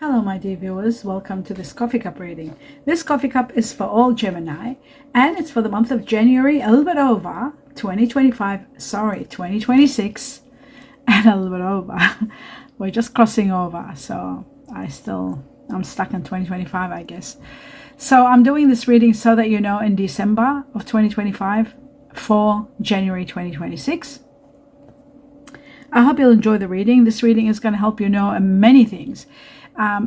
Hello my dear viewers, welcome to this coffee cup reading. This coffee cup is for all Gemini and it's for the month of January, a little bit over 2026 and a little bit over. We're just crossing over, so I'm stuck in 2025 I guess. So I'm doing this reading so that you know in December of 2025 for January 2026. I hope you'll enjoy the reading. This reading is going to help you know many things.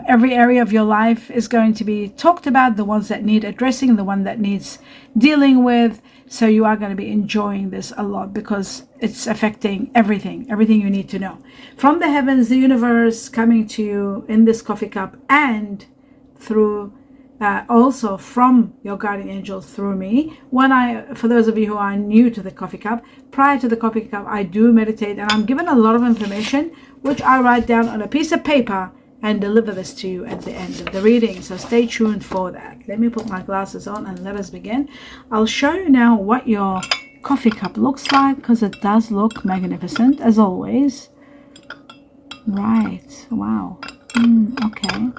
Every area of your life is going to be talked about, the ones that need addressing, the one that needs dealing with. So you are going to be enjoying this a lot because it's affecting everything you need to know. From the heavens, the universe coming to you in this coffee cup and through also from your guardian angels through me. For those of you who are new to the coffee cup, prior to the coffee cup, I do meditate and I'm given a lot of information which I write down on a piece of paper and deliver this to you at the end of the reading. So stay tuned for that. Let me put my glasses on and let us begin. I'll show you now what your coffee cup looks like because it does look magnificent as always. Right. Wow. Okay.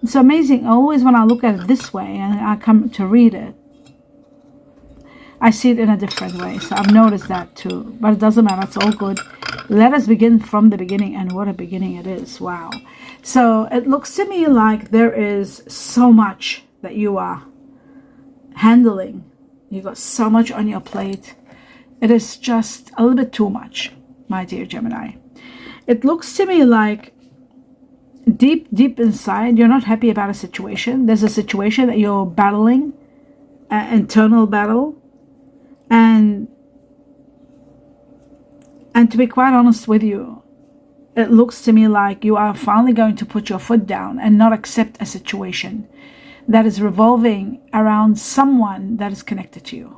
It's amazing. Always when I look at it this way and I come to read it, I see it in a different way. So I've noticed that too. But it doesn't matter. It's all good. Let us begin from the beginning, and what a beginning it is. Wow. So it looks to me like there is so much that you are handling. You've got so much on your plate. It is just a little bit too much, my dear Gemini. It looks to me like deep inside, you're not happy about a situation. There's a situation that you're battling, an internal battle. And to be quite honest with you, it looks to me like you are finally going to put your foot down and not accept a situation that is revolving around someone that is connected to you.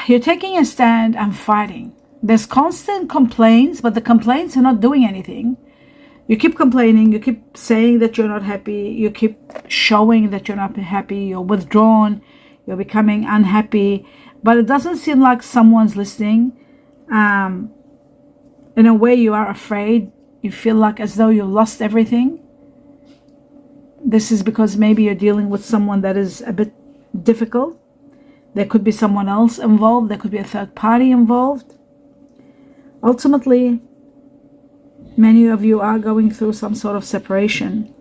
You're taking a stand and fighting. There's constant complaints, but the complaints are not doing anything. You keep complaining, you keep saying that you're not happy, you keep showing that you're not happy, you're withdrawn, you're becoming unhappy, but it doesn't seem like someone's listening. In a way, you are afraid. You feel like as though you lost everything. This is because maybe you're dealing with someone that is a bit difficult. There could be someone else involved. There could be a third party involved. Ultimately, many of you are going through some sort of separation.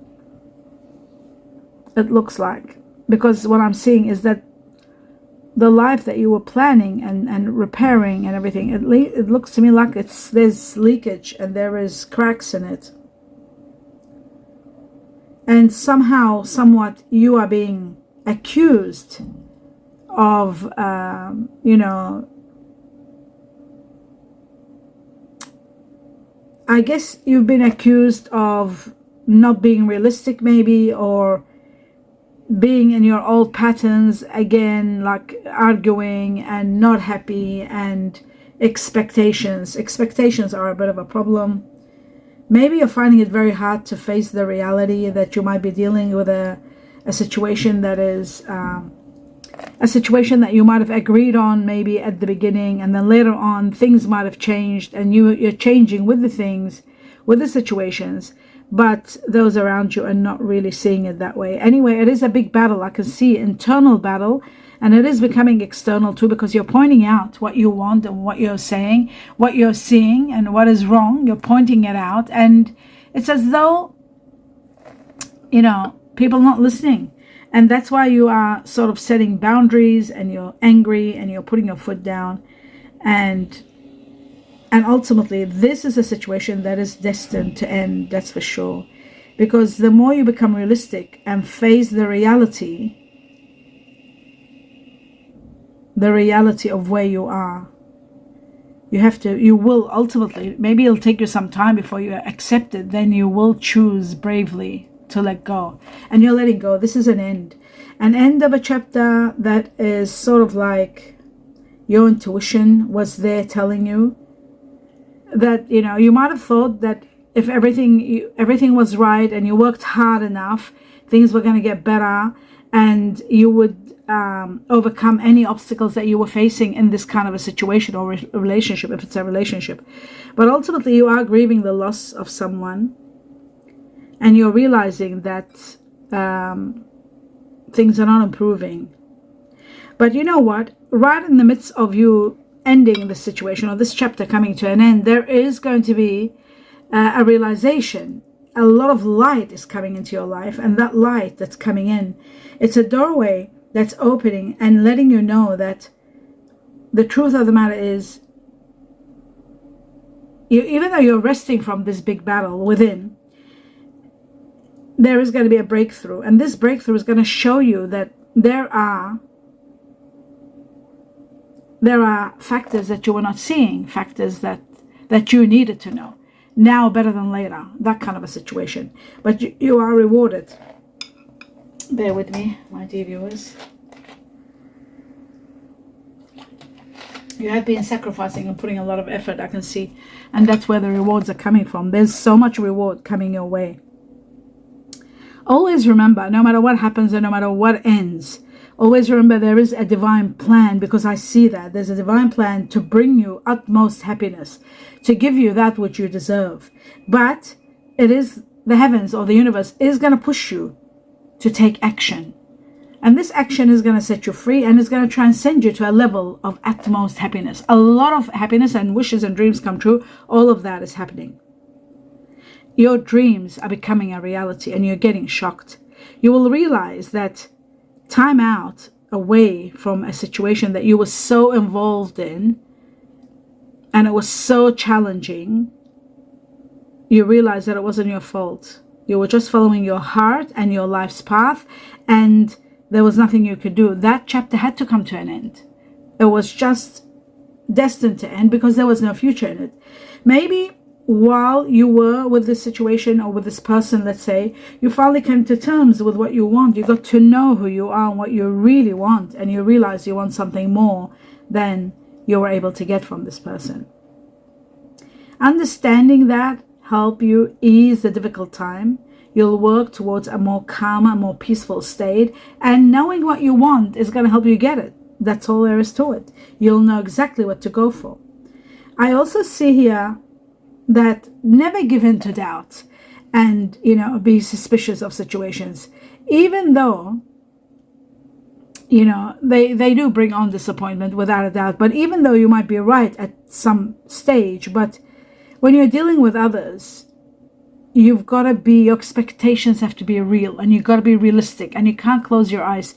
It looks like. Because what I'm seeing is that the life that you were planning and repairing and everything, it looks to me like there's leakage and there is cracks in it. And somehow, somewhat, you are being accused of, I guess you've been accused of not being realistic maybe, or being in your old patterns again, like arguing and not happy, and expectations are a bit of a problem. Maybe you're finding it very hard to face the reality that you might be dealing with a situation that is a situation that you might have agreed on maybe at the beginning, and then later on things might have changed and you're changing with the things, with the situations, but those around you are not really seeing it that way. Anyway, it is a big battle. I can see internal battle, and it is becoming external too, because you're pointing out what you want and what you're saying, what you're seeing, and what is wrong. You're pointing it out, and it's as though, people not listening. And that's why you are sort of setting boundaries, and you're angry, and you're putting your foot down, and ultimately, this is a situation that is destined to end, that's for sure. Because the more you become realistic and face the reality of where you are, you will ultimately, maybe it'll take you some time before you accept it, then you will choose bravely to let go. And you're letting go. This is an end of a chapter that is sort of like your intuition was there telling you that, you might have thought that if everything was right and you worked hard enough, things were going to get better and you would overcome any obstacles that you were facing in this kind of a situation or relationship, if it's a relationship. But ultimately, you are grieving the loss of someone and you're realizing that things are not improving. But you know what? Right in the midst of you ending the situation, or this chapter coming to an end, there is going to be a realization. A lot of light is coming into your life, and that light that's coming in, it's a doorway that's opening and letting you know that the truth of the matter is, even though you're resting from this big battle within, there is going to be a breakthrough, and this breakthrough is going to show you that there are factors that you were not seeing, factors that you needed to know. Now better than later, that kind of a situation. But you are rewarded. Bear with me, my dear viewers. You have been sacrificing and putting a lot of effort, I can see. And that's where the rewards are coming from. There's so much reward coming your way. Always remember, no matter what happens and no matter what ends, always remember there is a divine plan, because I see that. There's a divine plan to bring you utmost happiness, to give you that which you deserve. But it is the heavens, or the universe is going to push you to take action. And this action is going to set you free, and is going to transcend you to a level of utmost happiness. A lot of happiness and wishes and dreams come true. All of that is happening. Your dreams are becoming a reality, and you're getting shocked. You will realize that time out away from a situation that you were so involved in, and it was so challenging, you realize that it wasn't your fault. You were just following your heart and your life's path, and there was nothing you could do. That chapter had to come to an end. It was just destined to end, because there was no future in it. Maybe while you were with this situation, or with this person, let's say, you finally came to terms with what you want. You got to know who you are and what you really want, and you realize you want something more than you were able to get from this person. Understanding that help you ease the difficult time. You'll work towards a more calmer, more peaceful state, and knowing what you want is going to help you get it. That's all there is to it. You'll know exactly what to go for. I also see here that never give in to doubt, and be suspicious of situations, even though they do bring on disappointment, without a doubt. But even though you might be right at some stage, but when you're dealing with others, you've got to be, your expectations have to be real, and you've got to be realistic, and you can't close your eyes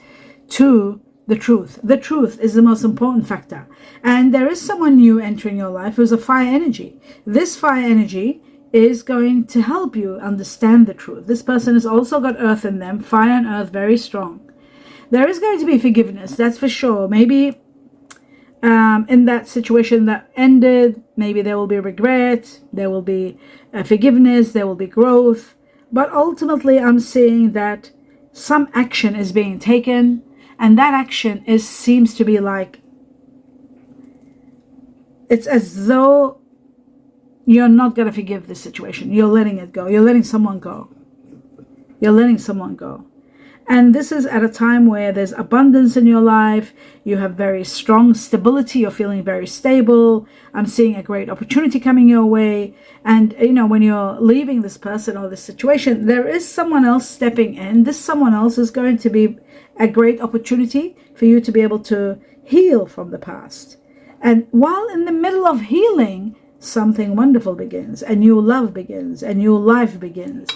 to the truth. The truth is the most important factor. And there is someone new entering your life who's a fire energy. This fire energy is going to help you understand the truth. This person has also got earth in them, fire and earth, very strong. There is going to be forgiveness, that's for sure. Maybe in that situation that ended, maybe there will be regret, there will be forgiveness, there will be growth. But ultimately, I'm seeing that some action is being taken, and that action seems to be like, it's as though you're not going to forgive this situation. You're letting it go. You're letting someone go. You're letting someone go. And this is at a time where there's abundance in your life. You have very strong stability. You're feeling very stable. I'm seeing a great opportunity coming your way. And, when you're leaving this person or this situation, there is someone else stepping in. This someone else is going to be a great opportunity for you to be able to heal from the past. And while in the middle of healing, something wonderful begins. A new love begins. A new life begins.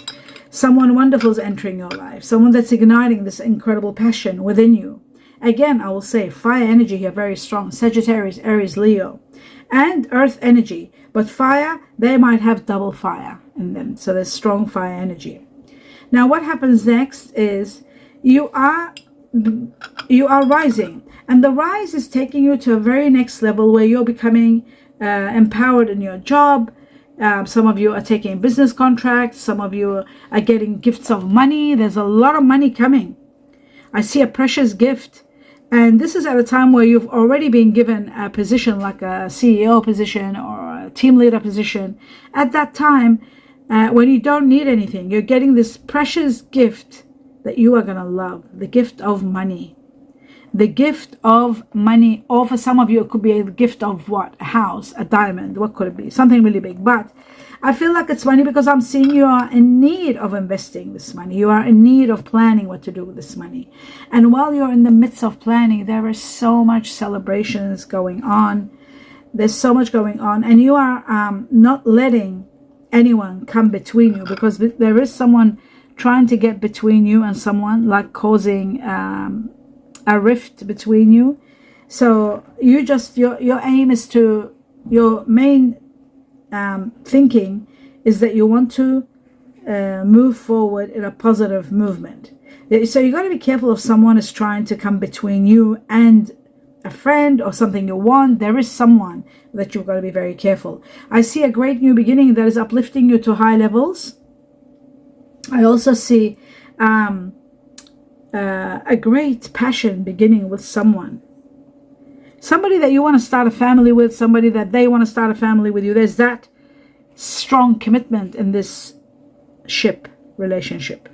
Someone wonderful is entering your life. Someone that's igniting this incredible passion within you. Again, I will say fire energy here, very strong. Sagittarius, Aries, Leo. And earth energy. But fire, they might have double fire in them. So there's strong fire energy. Now what happens next is you are rising. And the rise is taking you to a very next level where you're becoming empowered in your job. Some of you are taking business contracts. Some of you are getting gifts of money. There's a lot of money coming. I see a precious gift. And this is at a time where you've already been given a position like a CEO position or a team leader position. At that time, when you don't need anything, you're getting this precious gift that you are going to love. The gift of money. The gift of money, or for some of you, it could be a gift of what? A house, a diamond, what could it be? Something really big. But I feel like it's money because I'm seeing you are in need of investing this money. You are in need of planning what to do with this money. And while you're in the midst of planning, there is so much celebrations going on. There's so much going on, and you are not letting anyone come between you, because there is someone trying to get between you and someone, like causing a rift between you. So you just, your aim is to, your main thinking is that you want to move forward in a positive movement. So you got to be careful if someone is trying to come between you and a friend or something you want. There is someone that you've got to be very careful. I see a great new beginning that is uplifting you to high levels. I also see a great passion beginning with someone. Somebody that you want to start a family with, somebody that they want to start a family with you. There's that strong commitment in this relationship.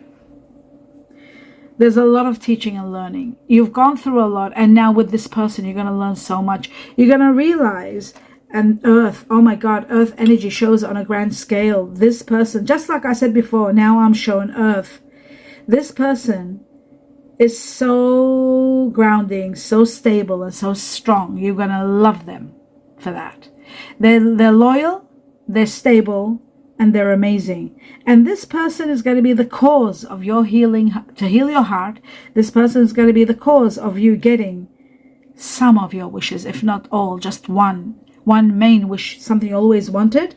There's a lot of teaching and learning. You've gone through a lot, and now with this person, you're going to learn so much. You're going to realize, and Earth, oh my God, Earth energy shows on a grand scale. This person, just like I said before, now I'm showing Earth. This person is so grounding, so stable, and so strong. You're going to love them for that. They're loyal, they're stable, and they're amazing. And this person is going to be the cause of your healing, to heal your heart. This person is going to be the cause of you getting some of your wishes, if not all, just one main wish, something you always wanted.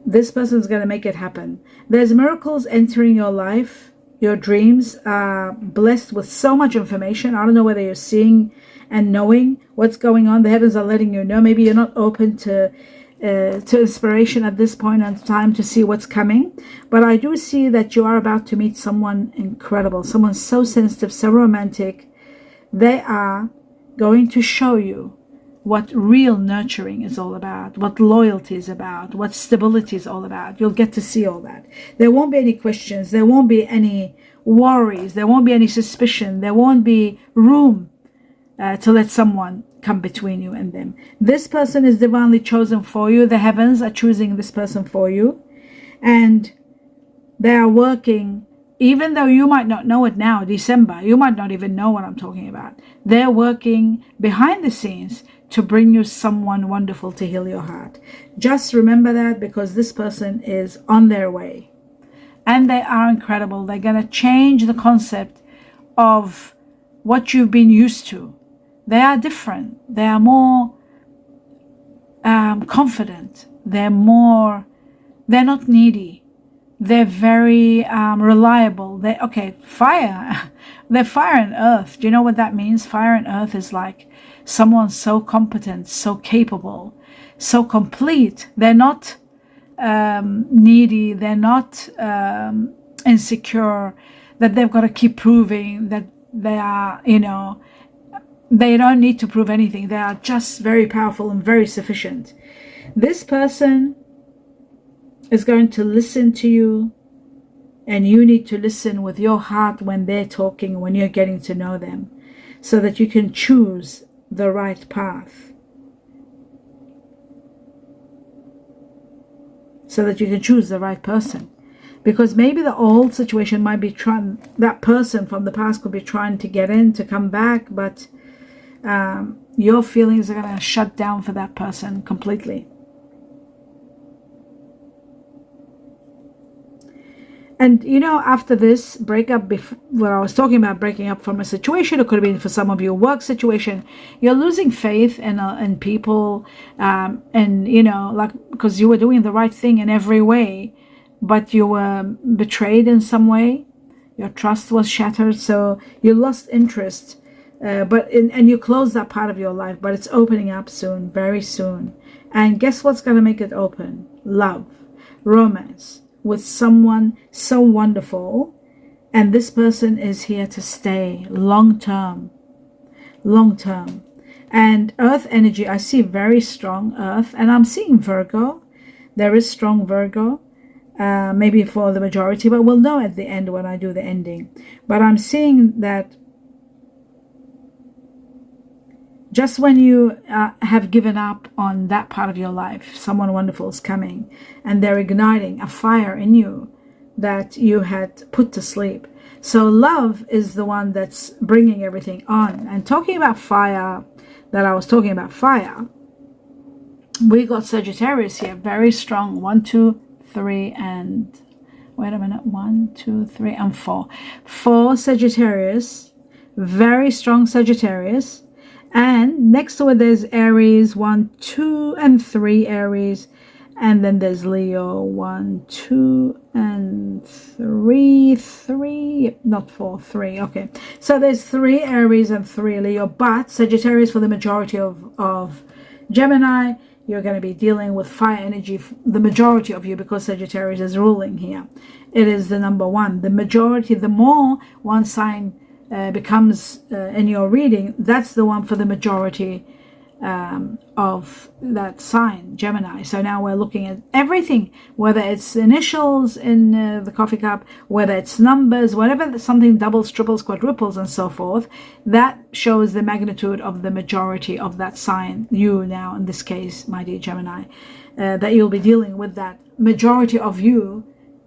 This person is going to make it happen. There's miracles entering your life. Your dreams are blessed with so much information. I don't know whether you're seeing and knowing what's going on. The heavens are letting you know. Maybe you're not open to inspiration at this point in time to see what's coming, but I do see that you are about to meet someone incredible, someone so sensitive, so romantic. They are going to show you what real nurturing is all about, what loyalty is about, what stability is all about. You'll get to see all that. There won't be any questions, there won't be any worries, there won't be any suspicion, there won't be room to let someone come between you and them. This person is divinely chosen for you. The heavens are choosing this person for you, and they are working, even though you might not know it now, December, you might not even know what I'm talking about. They're working behind the scenes to bring you someone wonderful to heal your heart. Just remember that, because this person is on their way, and they are incredible. They're going to change the concept of what you've been used to. They are different. They are more confident. They're not needy. They're very reliable. Fire. They're fire and earth. Do you know what that means? Fire and earth is like someone so competent, so capable, so complete. They're not needy. They're not insecure that they've got to keep proving that they are, they don't need to prove anything. They are just very powerful and very sufficient. This person is going to listen to you, and you need to listen with your heart when they're talking, when you're getting to know them, so that you can choose the right path. So that you can choose the right person. Because maybe the old situation might be that person from the past could be trying to get in, to come back, but your feelings are going to shut down for that person completely. And after this breakup, when I was talking about breaking up from a situation, it could have been for some of you a work situation. You're losing faith in people, because you were doing the right thing in every way, but you were betrayed in some way. Your trust was shattered, so you lost interest. And you close that part of your life, but it's opening up soon, very soon. And guess what's going to make it open? Love, romance, with someone so wonderful. And this person is here to stay long term. And earth energy, I see very strong earth, and I'm seeing Virgo. There is strong Virgo, maybe for the majority, but we'll know at the end when I do the ending. But I'm seeing that Just when you have given up on that part of your life, someone wonderful is coming, and they're igniting a fire in you that you had put to sleep. So love is the one that's bringing everything on. And talking about fire, that I was talking about fire, we got Sagittarius here, very strong. 1, 2, 3, and wait a minute, 1, 2, 3, and 4. 4 Sagittarius, very strong Sagittarius. And next to it there's Aries, 1, 2, and 3 Aries. And then there's Leo, 1, 2, and 3, 3, not 4, 3. Okay, so there's 3 Aries and 3 Leo, but Sagittarius for the majority of Gemini, you're going to be dealing with fire energy, the majority of you, because Sagittarius is ruling here. It is the number one. The majority, the more one sign becomes in your reading, that's the one for the majority of that sign, Gemini. So now we're looking at everything, whether it's initials in the coffee cup, whether it's numbers, whatever, something doubles, triples, quadruples, and so forth. That shows the magnitude of the majority of that sign. You now, in this case, my dear Gemini, that you'll be dealing with that. Majority of you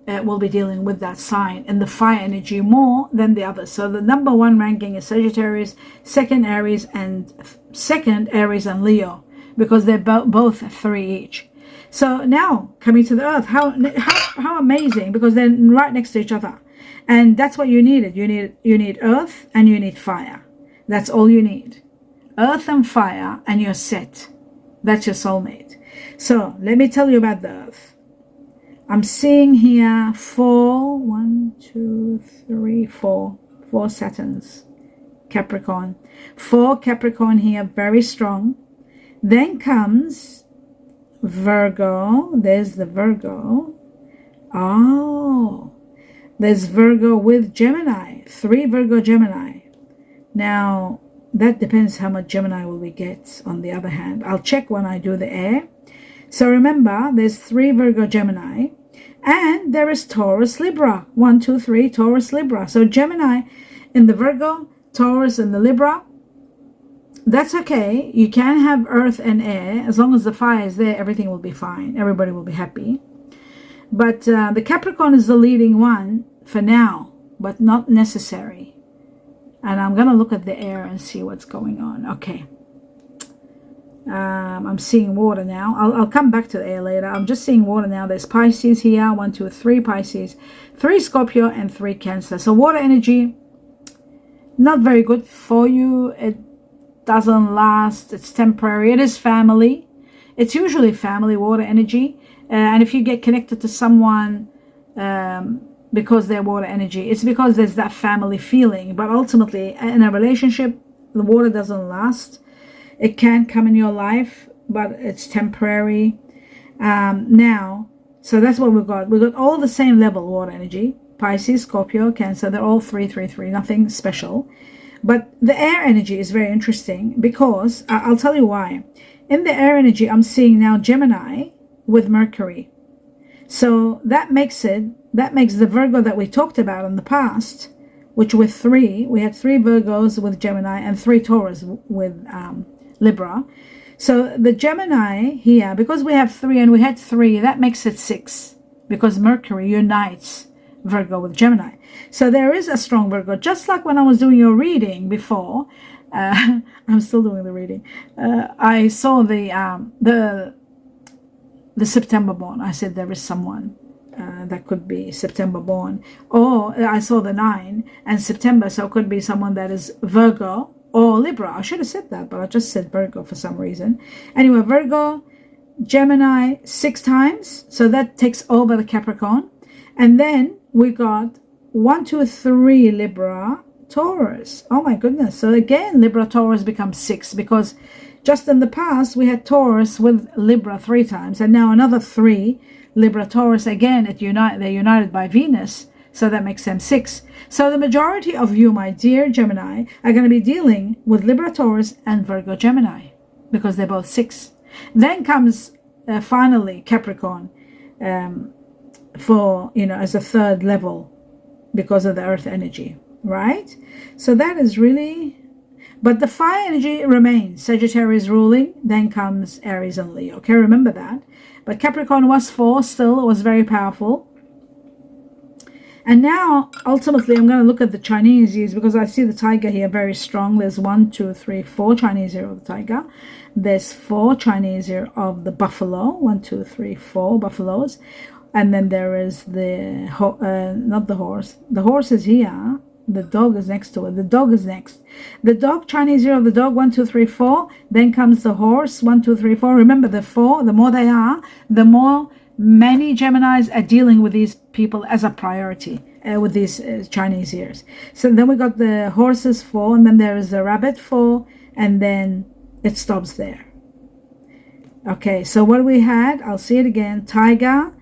will be dealing with that sign and the fire energy more than the others. So the number one ranking is Sagittarius, second Aries, and second Aries and Leo, because they're both 3 each. So now coming to the Earth, how amazing, because they're right next to each other, and that's what you needed. You need Earth and you need fire. That's all you need. Earth and fire, and you're set. That's your soulmate. So let me tell you about the Earth. I'm seeing here 4, 1, 2, 3, 4 Saturns, Capricorn. 4 Capricorn here, very strong. Then comes Virgo. There's the Virgo. Oh, there's Virgo with Gemini. 3 Virgo Gemini. Now, that depends how much Gemini will we get on the other hand. I'll check when I do the air. So remember, there's 3 Virgo Gemini, and there is Taurus Libra. 1, 2, 3 Taurus Libra. So Gemini in the Virgo, Taurus in the Libra. That's okay. You can have earth and air. As long as the fire is there, everything will be fine. Everybody will be happy. But the Capricorn is the leading one for now, but not necessary. And I'm going to look at the air and see what's going on. Okay. I'm seeing water now. I'll come back to the air later. I'm just seeing water now. There's Pisces here. 1, 2, 3 Pisces, 3 Scorpio, and 3 Cancer. So water energy, not very good for you. It doesn't last. It's temporary. It is family. It's usually family, water energy. And if you get connected to someone because they're water energy, it's because there's that family feeling. But ultimately, in a relationship, the water doesn't last. It can come in your life, but it's temporary. Now, so that's what we've got. We've got all the same level water energy. Pisces, Scorpio, Cancer, they're all 3, 3, 3, nothing special. But the air energy is very interesting because, I'll tell you why. In the air energy, I'm seeing now Gemini with Mercury. So that makes the Virgo that we talked about in the past, which were 3. We had 3 Virgos with Gemini and 3 Taurus with Libra. So the Gemini here, because we have 3 and we had 3, that makes it 6, because Mercury unites Virgo with Gemini. So there is a strong Virgo, just like when I was doing your reading before. I'm still doing the reading. I saw the September born. I said there is someone that could be September born, or I saw the 9 and September, so it could be someone that is Virgo or Libra. I should have said that, but I just said Virgo for some reason. Anyway, Virgo, Gemini 6 times, so that takes over the Capricorn. And then we got 1, 2, 3 Libra, Taurus. Oh my goodness. So again, Libra, Taurus becomes 6, because just in the past we had Taurus with Libra 3 times, and now another 3 Libra, Taurus. Again, they're united by Venus, so that makes them 6. So the majority of you, my dear Gemini, are going to be dealing with Libra, Taurus, and Virgo, Gemini, because they're both 6. Then comes finally Capricorn, for, as a 3rd level, because of the earth energy, right? So that is really, But the fire energy remains. Sagittarius ruling, then comes Aries and Leo. Okay, remember that. But Capricorn was 4 still. It was very powerful. And now, ultimately, I'm going to look at the Chinese years because I see the tiger here very strong. There's 1, 2, 3, 4 Chinese year of the tiger. There's 4 Chinese year of the buffalo. 1, 2, 3, 4 buffaloes. And then there is the, not the horse. The horse is here. The dog is next to it. The dog is next. The dog, Chinese year of the dog, 1, 2, 3, 4. Then comes the horse, 1, 2, 3, 4. Remember, the 4, the more they are, the more many Geminis are dealing with these people as a priority with these Chinese years. So then we got the horses 4, and then there is the rabbit 4, and then it stops there. Okay, so what we had, I'll see it again: tiger,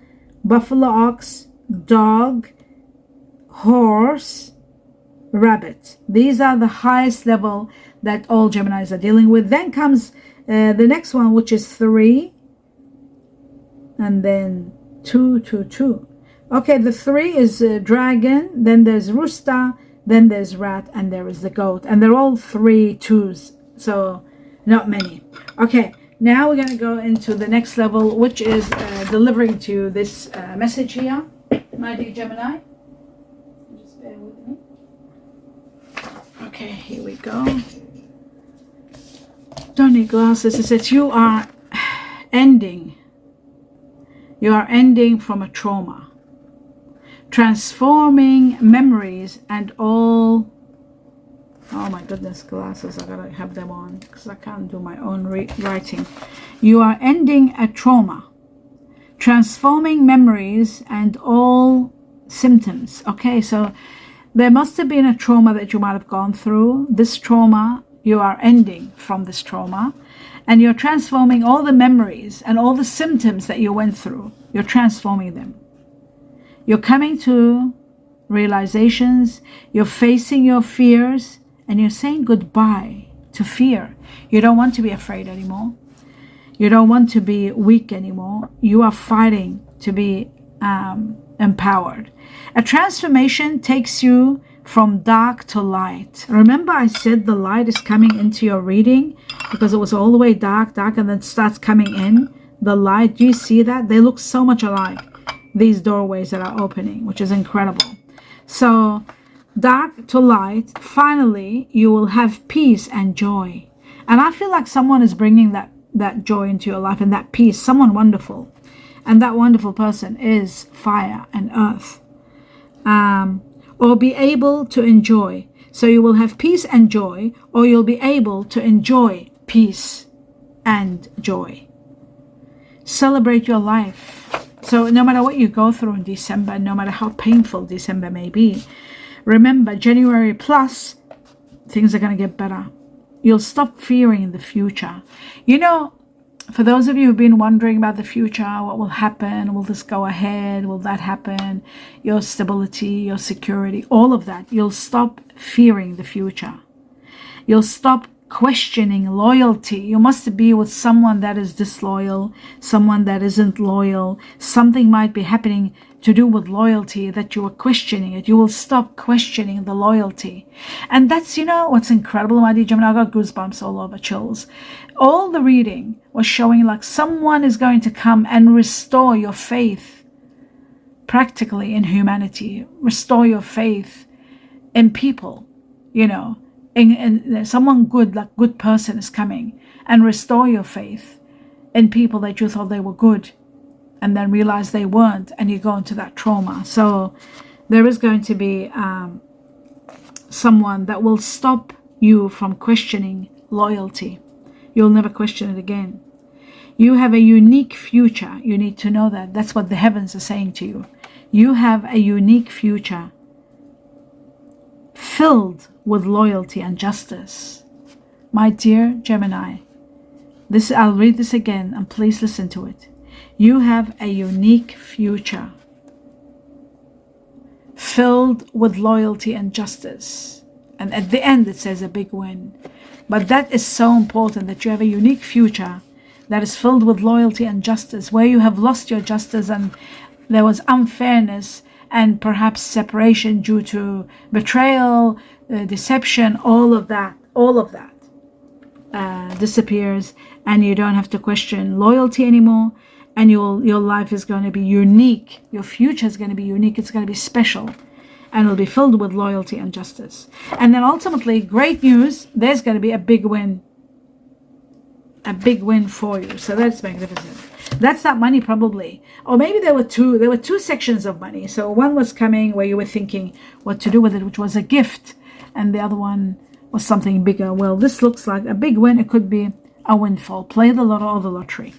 buffalo, ox, dog, horse, rabbit. These are the highest level that all Geminis are dealing with. Then comes the next one, which is 3, and then 2, 2, 2. Okay, the 3 is dragon, then there's rooster, then there's rat, and there is the goat. And they're all 3 2s, so not many. Okay, now we're going to go into the next level, which is delivering to you this message here, my dear Gemini. Just bear with me. Okay, here we go. Don't need glasses. It says you are ending from a trauma, transforming memories and all. Oh my goodness, glasses, I gotta have them on because I can't do my own writing. You are ending a trauma, transforming memories and all symptoms. Okay, so there must have been a trauma that you might have gone through. This trauma, you are ending from this trauma, and you're transforming all the memories and all the symptoms that you went through. You're transforming them. You're coming to realizations. You're facing your fears, and you're saying goodbye to fear. You don't want to be afraid anymore. You don't want to be weak anymore. You are fighting to be empowered. A transformation takes you from dark to light. Remember I said the light is coming into your reading because it was all the way dark, and then starts coming in. The light, do you see that? They look so much alike, these doorways that are opening, which is incredible. So dark to light, finally you will have peace and joy. And I feel like someone is bringing that joy into your life and that peace, someone wonderful. And that wonderful person is fire and earth. Or be able to enjoy. So you will have peace and joy, or you'll be able to enjoy peace and joy. Celebrate your life. So no matter what you go through in December, no matter how painful December may be, remember January plus, things are going to get better. You'll stop fearing the future. You know, for those of you who've been wondering about the future, what will happen? Will this go ahead? Will that happen? Your stability, your security, all of that. You'll stop fearing the future. You'll stop questioning loyalty. You must be with someone that is disloyal, someone that isn't loyal. Something might be happening to do with loyalty that you are questioning it. You will stop questioning the loyalty. And that's, you know, what's incredible, my dear Gemini. I got goosebumps all over, chills. All the reading was showing like someone is going to come and restore your faith practically in humanity, restore your faith in people, you know, and someone good, like good person is coming and restore your faith in people that you thought they were good and then realize they weren't, and you go into that trauma. So there is going to be someone that will stop you from questioning loyalty. You'll never question it again. You have a unique future. You need to know that. That's what the heavens are saying to you. You have a unique future filled with loyalty and justice. My dear Gemini, I'll read this again and please listen to it. You have a unique future filled with loyalty and justice. And at the end it says a big win. But that is so important, that you have a unique future that is filled with loyalty and justice, where you have lost your justice and there was unfairness and perhaps separation due to betrayal, deception, all of that. disappears, and you don't have to question loyalty anymore, and your life is going to be unique. Your future is going to be unique. It's going to be special, and it'll be filled with loyalty and justice. And then ultimately, great news, there's going to be a big win for you. So that's magnificent. That's that money, probably. Or maybe there were two sections of money. So one was coming where you were thinking what to do with it, which was a gift, and the other one was something bigger. Well, this looks like a big win. It could be a windfall. Play the lotto or the lottery.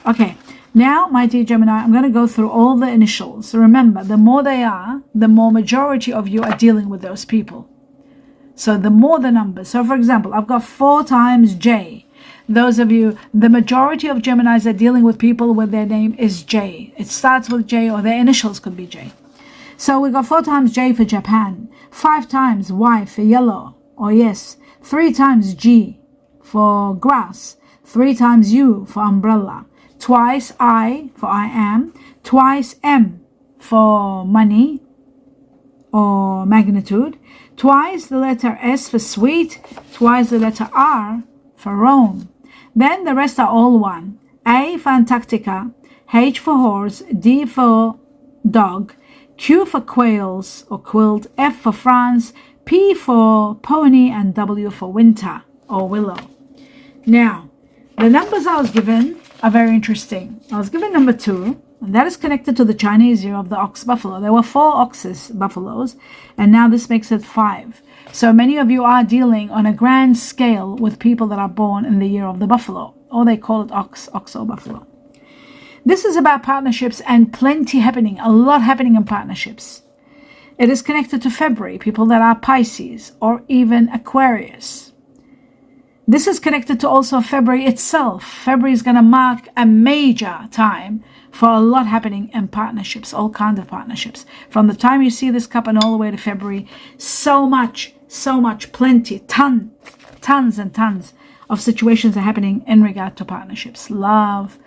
Okay, now, my dear Gemini, I'm going to go through all the initials. Remember, the more they are, the more majority of you are dealing with those people. So the more the numbers. So for example, I've got 4 times J. Those of you, the majority of Geminis are dealing with people where their name is J. It starts with J, or their initials could be J. So we got 4 times J for Japan, 5 times Y for yellow, or yes, 3 times G for grass, 3 times U for umbrella, twice I for I am, twice M for money or magnitude, twice the letter S for sweet, twice the letter R for Rome. Then the rest are all one. A for Antarctica, H for horse, D for dog, Q for quails or quilt, F for France, P for pony, and W for winter or willow. Now, the numbers I was given are very interesting. I was given number 2, and that is connected to the Chinese year of the ox buffalo. There were 4 buffaloes, and now this makes it 5. So many of you are dealing on a grand scale with people that are born in the year of the buffalo, or they call it ox or buffalo. This is about partnerships and plenty happening, a lot happening in partnerships. It is connected to February, people that are Pisces or even Aquarius. This is connected to also February itself. February is going to mark a major time for a lot happening in partnerships, all kinds of partnerships. From the time you see this cup and all the way to February, so much, plenty, tons and tons of situations are happening in regard to partnerships, love,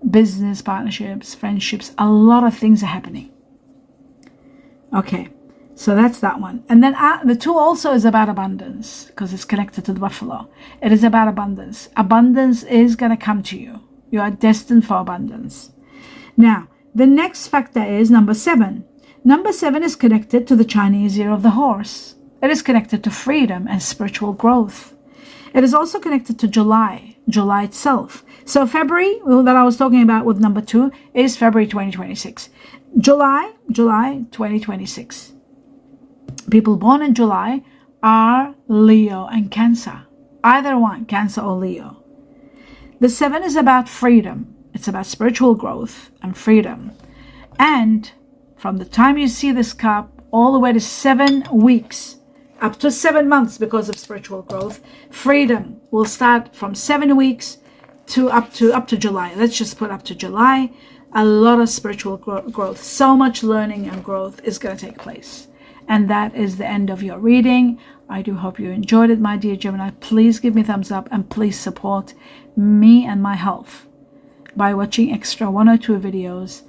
business partnerships, friendships. A lot of things are happening. Okay, so that's that one. And then the 2 also is about abundance, because it's connected to the buffalo. It is about abundance. Abundance is going to come to you. You are destined for abundance. Now, the next factor is number 7. Number 7 is connected to the Chinese year of the horse. It is connected to freedom and spiritual growth. It is also connected to July itself. So February, that I was talking about with number 2, is February 2026. July 2026. People born in July are Leo and Cancer. Either one, Cancer or Leo. The 7 is about freedom. It's about spiritual growth and freedom. And from the time you see this cup all the way to 7 weeks, up to 7 months because of spiritual growth, freedom will start from 7 weeks to up to July. Let's just put up to July. A lot of spiritual growth, so much learning and growth is going to take place. And that is the end of your reading. I do hope you enjoyed it, my dear Gemini. Please give me a thumbs up, and please support me and my health by watching extra 1 or 2 videos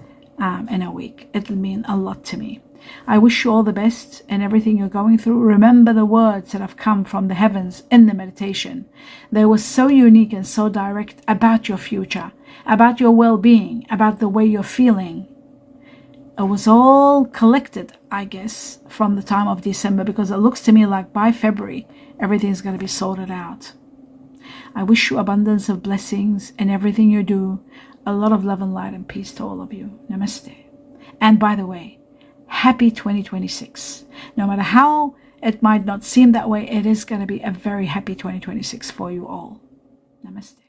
in a week. It'll mean a lot to me. I wish you all the best in everything you're going through. Remember the words that have come from the heavens in the meditation. They were so unique and so direct about your future, about your well-being, about the way you're feeling. It was all collected, I guess, from the time of December, because it looks to me like by February, everything's going to be sorted out. I wish you abundance of blessings in everything you do. A lot of love and light and peace to all of you. Namaste. And by the way, happy 2026. No matter how it might not seem that way, it is going to be a very happy 2026 for you all. Namaste.